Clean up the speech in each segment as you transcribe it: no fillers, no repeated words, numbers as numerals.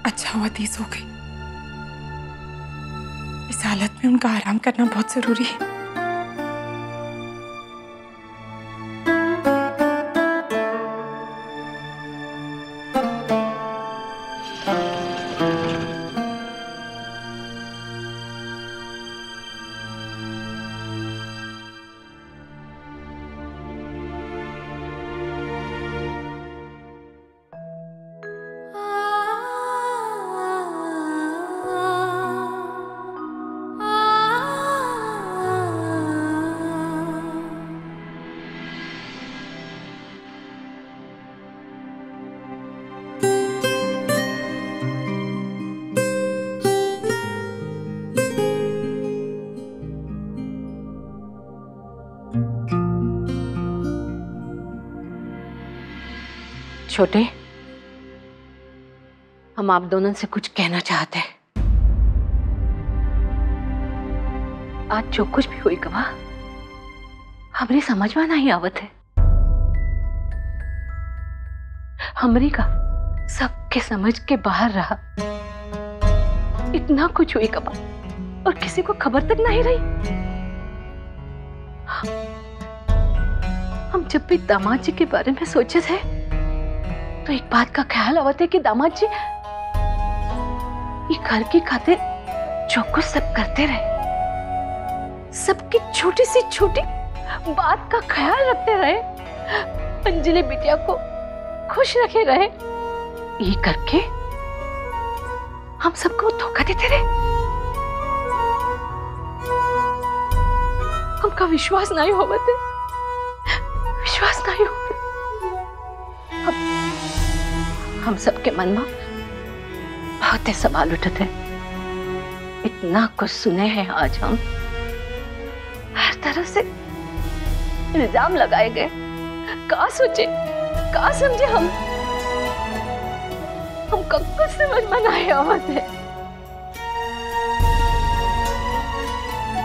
अच्छा हुआ तीज हो गई। इस हालत में उनका आराम करना बहुत जरूरी है। छोटे, हम आप दोनों से कुछ कहना चाहते हैं। आज जो कुछ भी हुई गवा, हमरी समझ में नहीं आवत है। हमरी का सबके समझ के बाहर रहा। इतना कुछ हुई गवा और किसी को खबर तक नहीं रही। हम जब भी दामाद जी के बारे में सोचे थे तो एक बात का ख्याल आवत है कि दामाद जी ये घर की खातिर जो कुछ सब करते रहे, सबकी छोटी सी छोटी बात का ख्याल रखते रहे, अंजलि बिटिया को खुश रखे रहे, ये करके हम सबको धोखा देते रहे। हमका विश्वास नहीं होवत है, विश्वास नहीं हो। हम सबके मन में बहुत सवाल उठते हैं। इतना कुछ सुने हैं आज हम, हर तरह से इल्जाम लगाए गए। का सोचे, का समझे हम कुछ समझ में नहीं आवत है।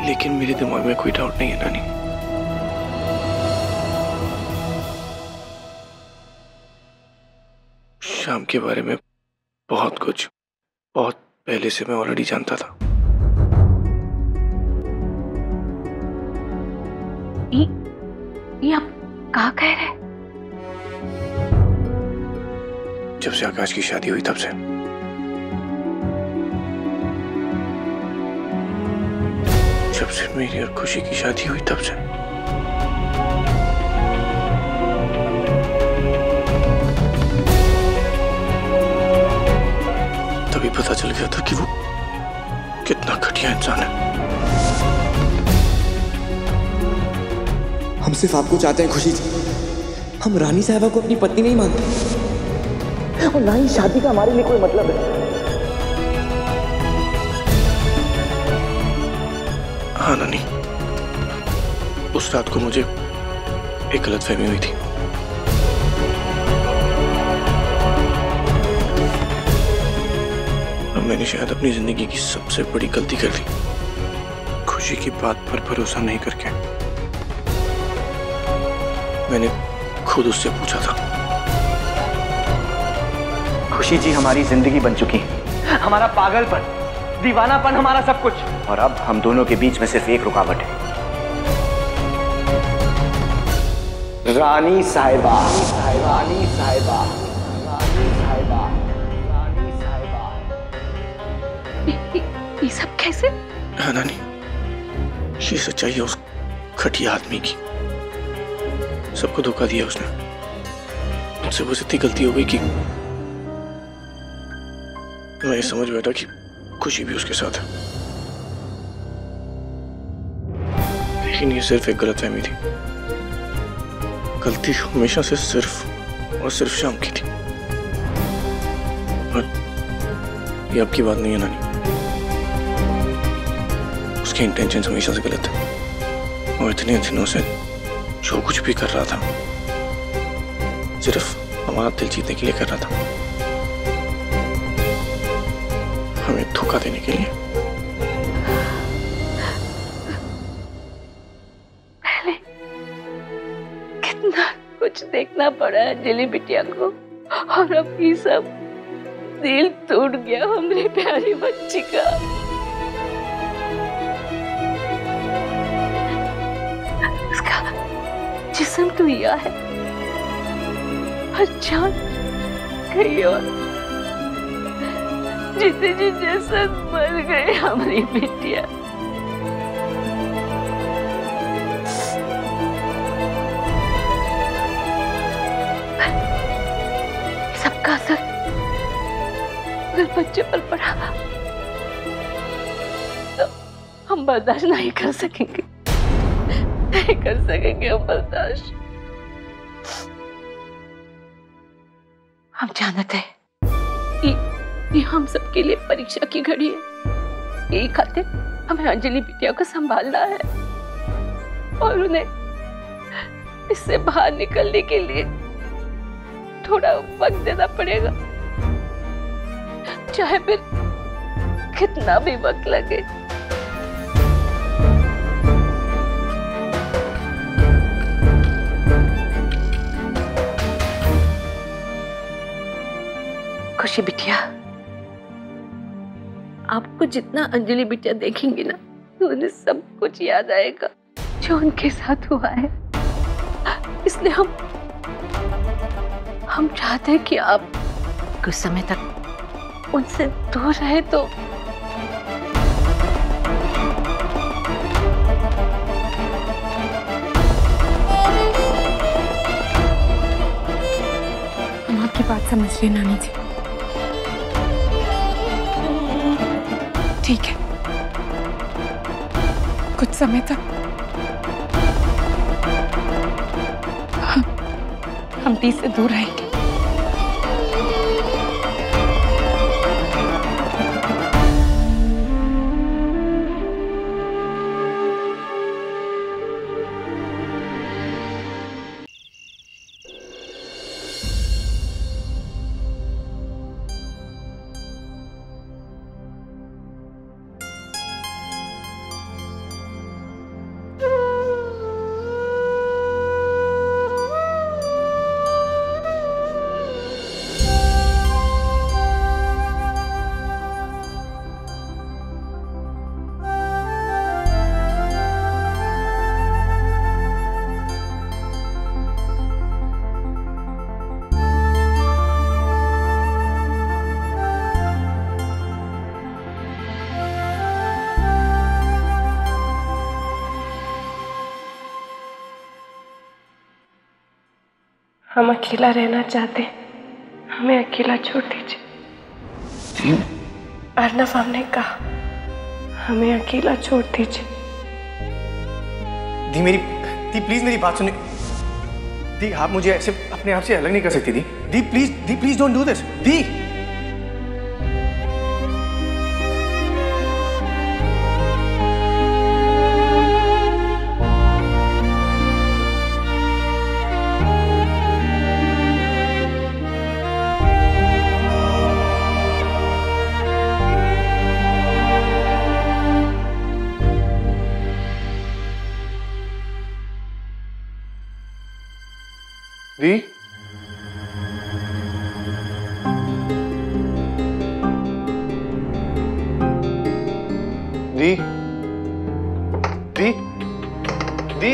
लेकिन मेरे दिमाग में कोई डाउट नहीं है नानी। शाम के बारे में बहुत कुछ, बहुत पहले से मैं ऑलरेडी जानता था। ये आप कहाँ कह रहे? जब से आकाश की शादी हुई तब से। जब से मेरी और खुशी की शादी हुई तब से। तभी पता चल गया था कि वो कितना घटिया इंसान है। हम सिर्फ आपको चाहते हैं खुशी जी। हम रानी साहिबा को अपनी पत्नी नहीं मानते और ना ही शादी का हमारे लिए कोई मतलब है। हाँ नानी, उस रात को मुझे एक गलतफहमी हुई थी। मैंने शायद अपनी जिंदगी की सबसे बड़ी गलती कर दी, खुशी की बात पर भरोसा नहीं करके। मैंने खुद उससे पूछा था। खुशी जी हमारी जिंदगी बन चुकी है, हमारा पागलपन, दीवानापन, हमारा सब कुछ। और अब हम दोनों के बीच में सिर्फ एक रुकावट है, रानी साहिबा। रानी साहिबा, रानी साहिबा, रानी साहिबा। ये सब कैसे? हाँ नानी, ये सच्चाई है उस घटिया आदमी की। सबको धोखा दिया उसने। मुझसे बस इतनी गलती हो गई कि मैं ये समझ बैठा कि खुशी भी उसके साथ है। लेकिन ये सिर्फ एक गलतफहमी थी। गलती हमेशा से सिर्फ और सिर्फ शाम की थी। और ये आपकी बात नहीं है नानी, उसके इंटेंशन हमेशा से गलत है। और इतने दिनों से जो कुछ भी कर रहा था सिर्फ हमारा दिल जीतने के लिए कर रहा था, हमें धोखा देने के लिए। पहले कितना कुछ देखना पड़ा अंजलि बिटिया को, और अब ये सब दिल टूट गया हमारी प्यारी बच्ची का। उसका जिस्म तो यह है और जान कहीं और। जीते जी जैसे मर गए हमारी बेटिया। सबका असर अगर बच्चे पर पड़ा तो हम बर्दाश्त नहीं कर सकेंगे, नहीं कर सकेंगे हम बर्दाश्त। हम जानते हैं ये हम सबके लिए परीक्षा की घड़ी है। यही खातिर हमें अंजलि बिटिया को संभालना है और उन्हें इससे बाहर निकलने के लिए थोड़ा वक्त देना पड़ेगा, चाहे फिर कितना भी वक्त लगे। खुशी बिटिया, आपको जितना अंजलि बिटिया देखेंगी ना तो उन्हें सब कुछ याद आएगा जो उनके साथ हुआ है। इसलिए हम चाहते हैं कि आप कुछ समय तक उनसे दूर रहे तो हम आपकी बात समझ रहे नानी जी। ठीक है, कुछ समय तक हम दी से दूर रहेंगे। हम अकेला रहना चाहते हैं, हमें अकेला छोड़ दीजिए। अर्नव हमने कहा हमें अकेला छोड़ दीजिए। दी प्लीज मेरी बात सुनिए। दी आप मुझे ऐसे अपने आप से अलग नहीं कर सकती। दी प्लीज डोंट डू दिस। दी दी दी दी दी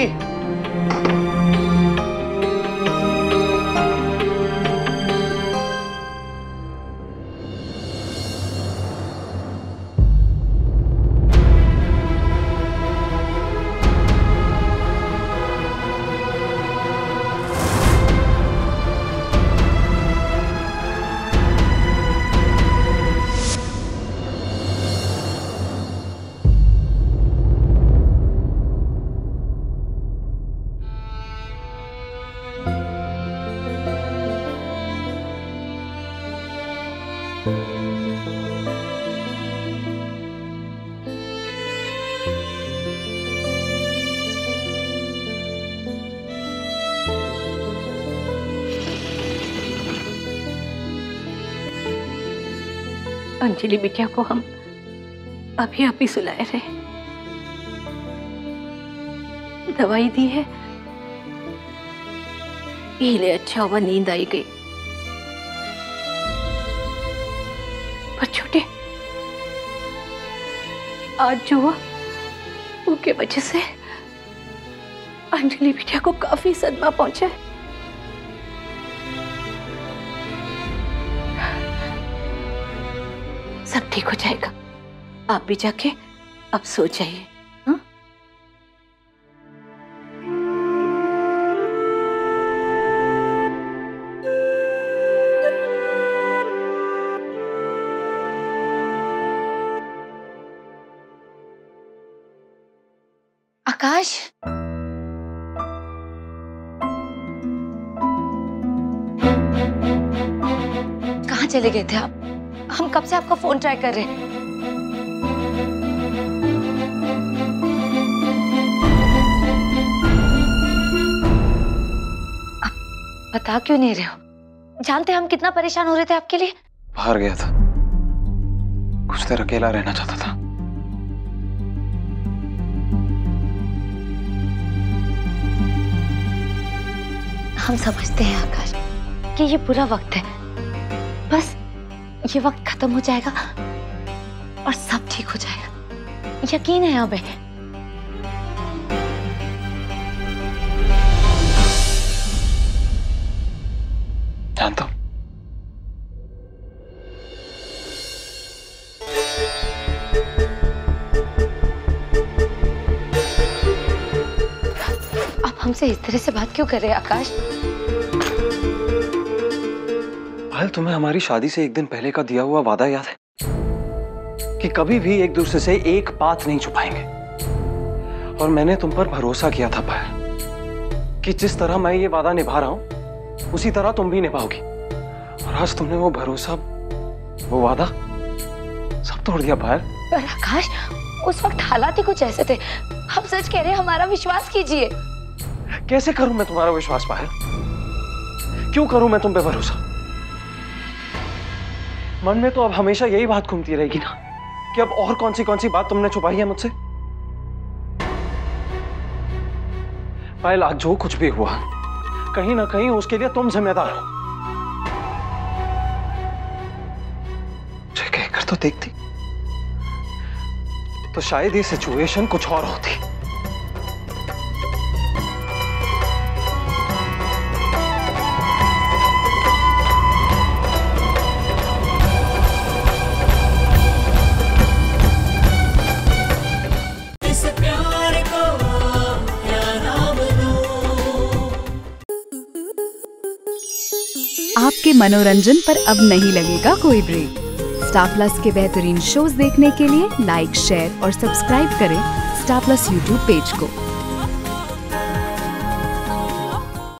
अंजलि बिटिया को हम अभी सुलाए रहे, दवाई दी है, इसलिए अच्छा हुआ नींद आई गई। पर छोटे, आज जो हुआ उनके वजह से अंजलि बिटिया को काफी सदमा पहुंचा है। सब ठीक हो जाएगा, आप भी जाके अब सो जाइए। हाँ? आकाश, कहाँ चले गए थे आप? हम कब से आपका फोन ट्राई कर रहे हैं। आप बता क्यों नहीं रहे हो? जानते हम कितना परेशान हो रहे थे आपके लिए। बाहर गया था, कुछ देर अकेला रहना चाहता था। हम समझते हैं आकाश कि ये बुरा वक्त है, बस ये वक्त खत्म हो जाएगा और सब ठीक हो जाएगा, यकीन है हमें। जानता हूं। आप हमसे इस तरह से बात क्यों कर रहे हैं आकाश? पायल, तुम्हें हमारी शादी से एक दिन पहले का दिया हुआ वादा याद है कि कभी भी एक दूसरे से एक बात नहीं छुपाएंगे? और मैंने तुम पर भरोसा किया था पायल कि जिस तरह मैं ये वादा निभा रहा हूं उसी तरह तुम भी निभाओगी। और आज तुमने वो भरोसा, वो वादा सब तोड़ दिया पायल। पर आकाश, उस वक्त हालात ही कुछ ऐसे थे। हम सच कह रहे हैं, हमारा विश्वास कीजिए। कैसे करूं मैं तुम्हारा विश्वास पायल? क्यों करूं मैं तुम पे भरोसा? मन में तो अब हमेशा यही बात घूमती रहेगी ना कि अब और कौन सी बात तुमने छुपाई है मुझसे। पायल, आज जो कुछ भी हुआ कहीं ना कहीं उसके लिए तुम जिम्मेदार हो। मुझे कहकर तो देखती तो शायद ये सिचुएशन कुछ और होती। आपके मनोरंजन पर अब नहीं लगेगा कोई ब्रेक। स्टार प्लस के बेहतरीन शोज देखने के लिए लाइक, शेयर और सब्सक्राइब करें स्टार प्लस यूट्यूब पेज को।